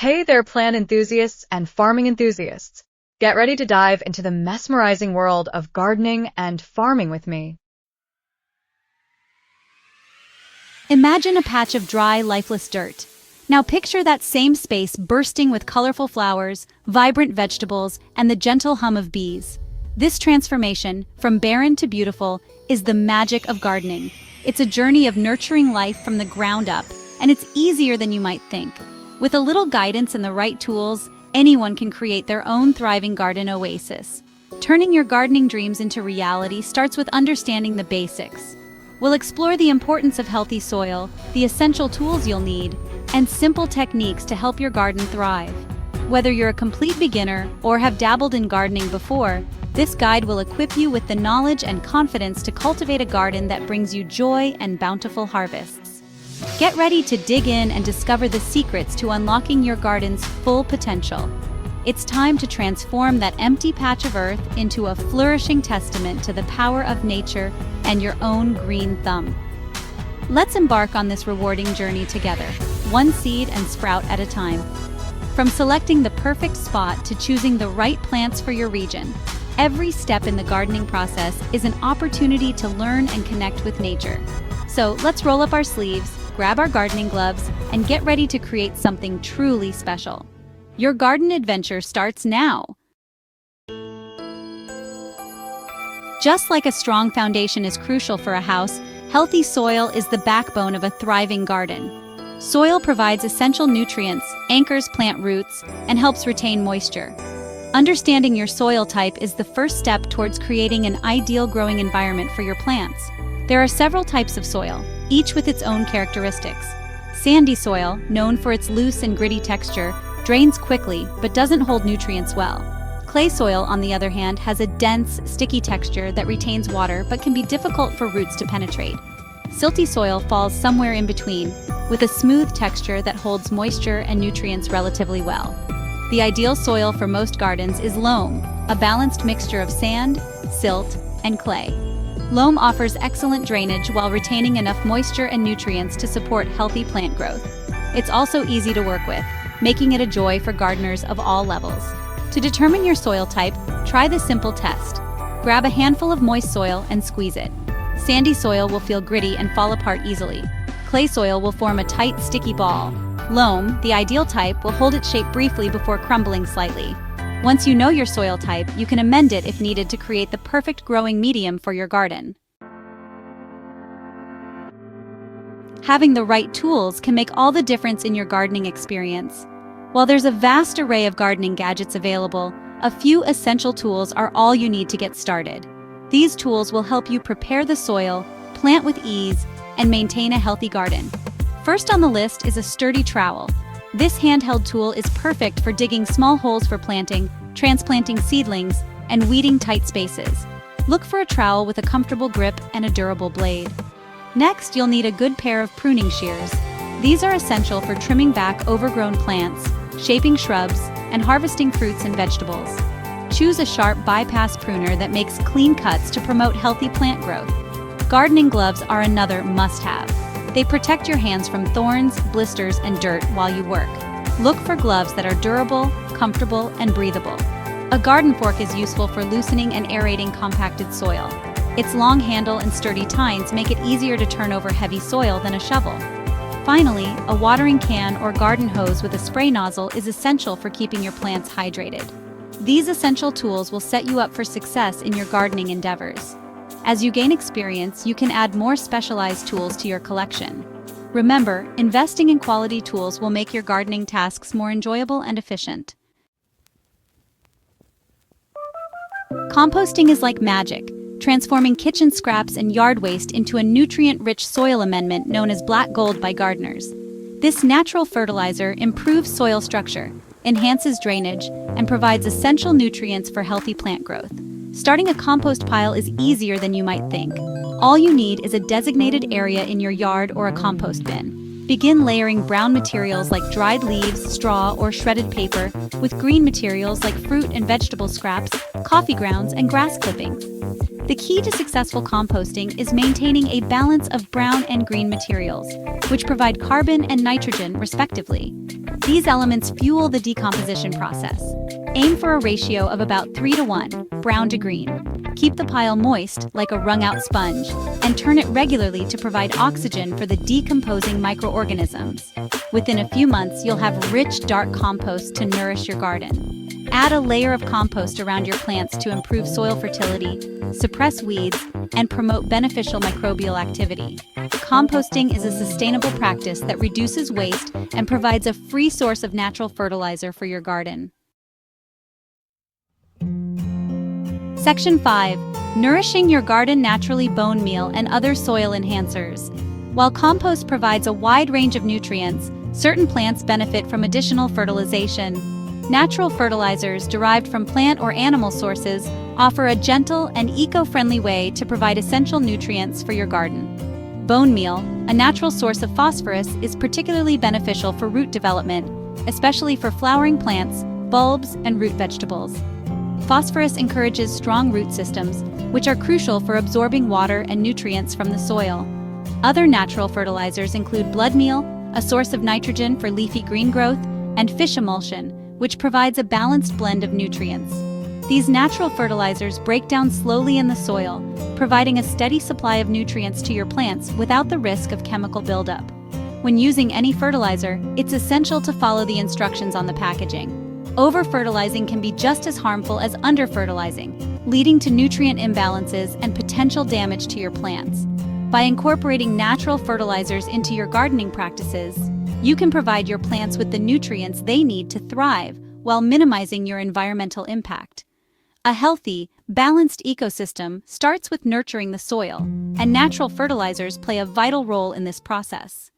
Hey there, plant enthusiasts and farming enthusiasts. Get ready to dive into the mesmerizing world of gardening and farming with me. Imagine a patch of dry, lifeless dirt. Now picture that same space bursting with colorful flowers, vibrant vegetables, and the gentle hum of bees. This transformation, from barren to beautiful, is the magic of gardening. It's a journey of nurturing life from the ground up, and it's easier than you might think. With a little guidance and the right tools, anyone can create their own thriving garden oasis. Turning your gardening dreams into reality starts with understanding the basics. We'll explore the importance of healthy soil, the essential tools you'll need, and simple techniques to help your garden thrive. Whether you're a complete beginner or have dabbled in gardening before, this guide will equip you with the knowledge and confidence to cultivate a garden that brings you joy and bountiful harvests. Get ready to dig in and discover the secrets to unlocking your garden's full potential. It's time to transform that empty patch of earth into a flourishing testament to the power of nature and your own green thumb. Let's embark on this rewarding journey together, one seed and sprout at a time. From selecting the perfect spot to choosing the right plants for your region, every step in the gardening process is an opportunity to learn and connect with nature. So let's roll up our sleeves, grab our gardening gloves, and get ready to create something truly special. Your garden adventure starts now. Just like a strong foundation is crucial for a house, healthy soil is the backbone of a thriving garden. Soil provides essential nutrients, anchors plant roots, and helps retain moisture. Understanding your soil type is the first step towards creating an ideal growing environment for your plants. There are several types of soil, each with its own characteristics. Sandy soil, known for its loose and gritty texture, drains quickly but doesn't hold nutrients well. Clay soil, on the other hand, has a dense, sticky texture that retains water but can be difficult for roots to penetrate. Silty soil falls somewhere in between, with a smooth texture that holds moisture and nutrients relatively well. The ideal soil for most gardens is loam, a balanced mixture of sand, silt, and clay. Loam offers excellent drainage while retaining enough moisture and nutrients to support healthy plant growth. It's also easy to work with, making it a joy for gardeners of all levels. To determine your soil type, try this simple test. Grab a handful of moist soil and squeeze it. Sandy soil will feel gritty and fall apart easily. Clay soil will form a tight, sticky ball. Loam, the ideal type, will hold its shape briefly before crumbling slightly. Once you know your soil type, you can amend it if needed to create the perfect growing medium for your garden. Having the right tools can make all the difference in your gardening experience. While there's a vast array of gardening gadgets available, a few essential tools are all you need to get started. These tools will help you prepare the soil, plant with ease, and maintain a healthy garden. First on the list is a sturdy trowel. This handheld tool is perfect for digging small holes for planting, transplanting seedlings, and weeding tight spaces. Look for a trowel with a comfortable grip and a durable blade. Next, you'll need a good pair of pruning shears. These are essential for trimming back overgrown plants, shaping shrubs, and harvesting fruits and vegetables. Choose a sharp bypass pruner that makes clean cuts to promote healthy plant growth. Gardening gloves are another must-have. They protect your hands from thorns, blisters, and dirt while you work. Look for gloves that are durable, comfortable, and breathable. A garden fork is useful for loosening and aerating compacted soil. Its long handle and sturdy tines make it easier to turn over heavy soil than a shovel. Finally, a watering can or garden hose with a spray nozzle is essential for keeping your plants hydrated. These essential tools will set you up for success in your gardening endeavors. As you gain experience, you can add more specialized tools to your collection. Remember, investing in quality tools will make your gardening tasks more enjoyable and efficient. Composting is like magic, transforming kitchen scraps and yard waste into a nutrient-rich soil amendment known as black gold by gardeners. This natural fertilizer improves soil structure, enhances drainage, and provides essential nutrients for healthy plant growth. Starting a compost pile is easier than you might think. All you need is a designated area in your yard or a compost bin. Begin layering brown materials like dried leaves, straw, or shredded paper with green materials like fruit and vegetable scraps, coffee grounds, and grass clippings. The key to successful composting is maintaining a balance of brown and green materials, which provide carbon and nitrogen respectively. These elements fuel the decomposition process. Aim for a ratio of about 3:1, brown to green. Keep the pile moist, like a wrung-out sponge, and turn it regularly to provide oxygen for the decomposing microorganisms. Within a few months, you'll have rich, dark compost to nourish your garden. Add a layer of compost around your plants to improve soil fertility, suppress weeds, and promote beneficial microbial activity. Composting is a sustainable practice that reduces waste and provides a free source of natural fertilizer for your garden. Section 5. Nourishing your garden naturally: bone meal and other soil enhancers. While compost provides a wide range of nutrients, certain plants benefit from additional fertilization. Natural fertilizers derived from plant or animal sources offer a gentle and eco-friendly way to provide essential nutrients for your garden. Bone meal, a natural source of phosphorus, is particularly beneficial for root development, especially for flowering plants, bulbs, and root vegetables. Phosphorus encourages strong root systems, which are crucial for absorbing water and nutrients from the soil. Other natural fertilizers include blood meal, a source of nitrogen for leafy green growth, and fish emulsion, which provides a balanced blend of nutrients. These natural fertilizers break down slowly in the soil, providing a steady supply of nutrients to your plants without the risk of chemical buildup. When using any fertilizer, it's essential to follow the instructions on the packaging. Over-fertilizing can be just as harmful as under-fertilizing, leading to nutrient imbalances and potential damage to your plants. By incorporating natural fertilizers into your gardening practices, you can provide your plants with the nutrients they need to thrive while minimizing your environmental impact. A healthy, balanced ecosystem starts with nurturing the soil, and natural fertilizers play a vital role in this process.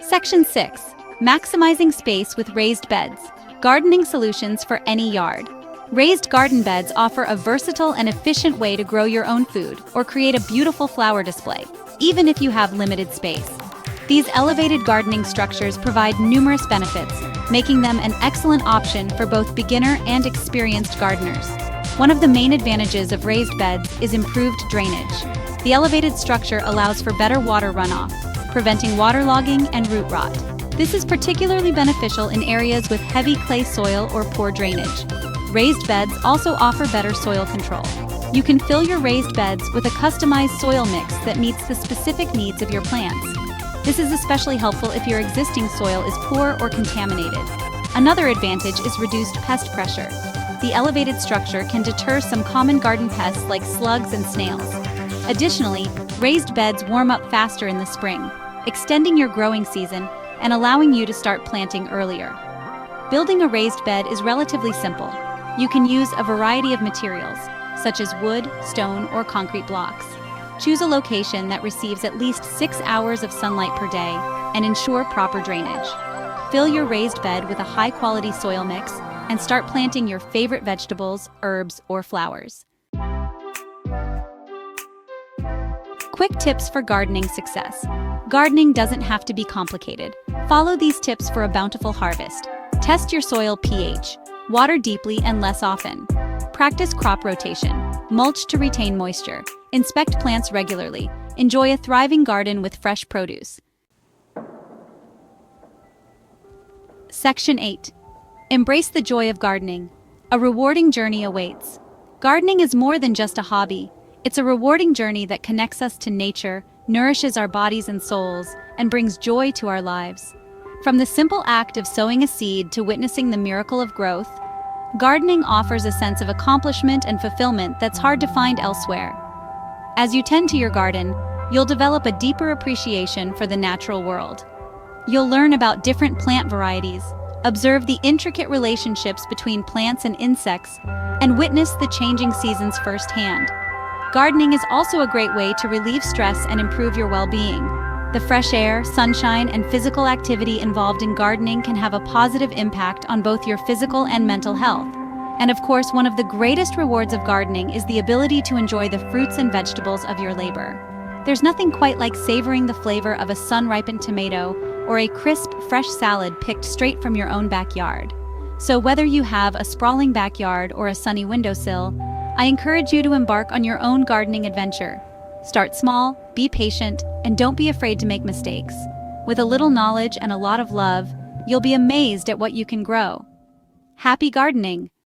Section 6. Maximizing space with raised beds. Gardening solutions for any yard. Raised garden beds offer a versatile and efficient way to grow your own food or create a beautiful flower display, even if you have limited space. These elevated gardening structures provide numerous benefits, making them an excellent option for both beginner and experienced gardeners. One of the main advantages of raised beds is improved drainage. The elevated structure allows for better water runoff, preventing waterlogging and root rot. This is particularly beneficial in areas with heavy clay soil or poor drainage. Raised beds also offer better soil control. You can fill your raised beds with a customized soil mix that meets the specific needs of your plants. This is especially helpful if your existing soil is poor or contaminated. Another advantage is reduced pest pressure. The elevated structure can deter some common garden pests like slugs and snails. Additionally, raised beds warm up faster in the spring, extending your growing season and allowing you to start planting earlier. Building a raised bed is relatively simple. You can use a variety of materials, such as wood, stone, or concrete blocks. Choose a location that receives at least 6 hours of sunlight per day and ensure proper drainage. Fill your raised bed with a high-quality soil mix and start planting your favorite vegetables, herbs, or flowers. Quick tips for gardening success. Gardening doesn't have to be complicated. Follow these tips for a bountiful harvest. Test your soil pH. Water deeply and less often. Practice crop rotation. Mulch to retain moisture. Inspect plants regularly. Enjoy a thriving garden with fresh produce. Section 8. Embrace the joy of gardening. A rewarding journey awaits. Gardening is more than just a hobby. It's a rewarding journey that connects us to nature, nourishes our bodies and souls, and brings joy to our lives. From the simple act of sowing a seed to witnessing the miracle of growth, gardening offers a sense of accomplishment and fulfillment that's hard to find elsewhere. As you tend to your garden, you'll develop a deeper appreciation for the natural world. You'll learn about different plant varieties, observe the intricate relationships between plants and insects, and witness the changing seasons firsthand. Gardening is also a great way to relieve stress and improve your well-being. The fresh air, sunshine, and physical activity involved in gardening can have a positive impact on both your physical and mental health. And of course, one of the greatest rewards of gardening is the ability to enjoy the fruits and vegetables of your labor. There's nothing quite like savoring the flavor of a sun-ripened tomato or a crisp, fresh salad picked straight from your own backyard. So whether you have a sprawling backyard or a sunny windowsill, I encourage you to embark on your own gardening adventure. Start small, be patient, and don't be afraid to make mistakes. With a little knowledge and a lot of love, you'll be amazed at what you can grow. Happy gardening!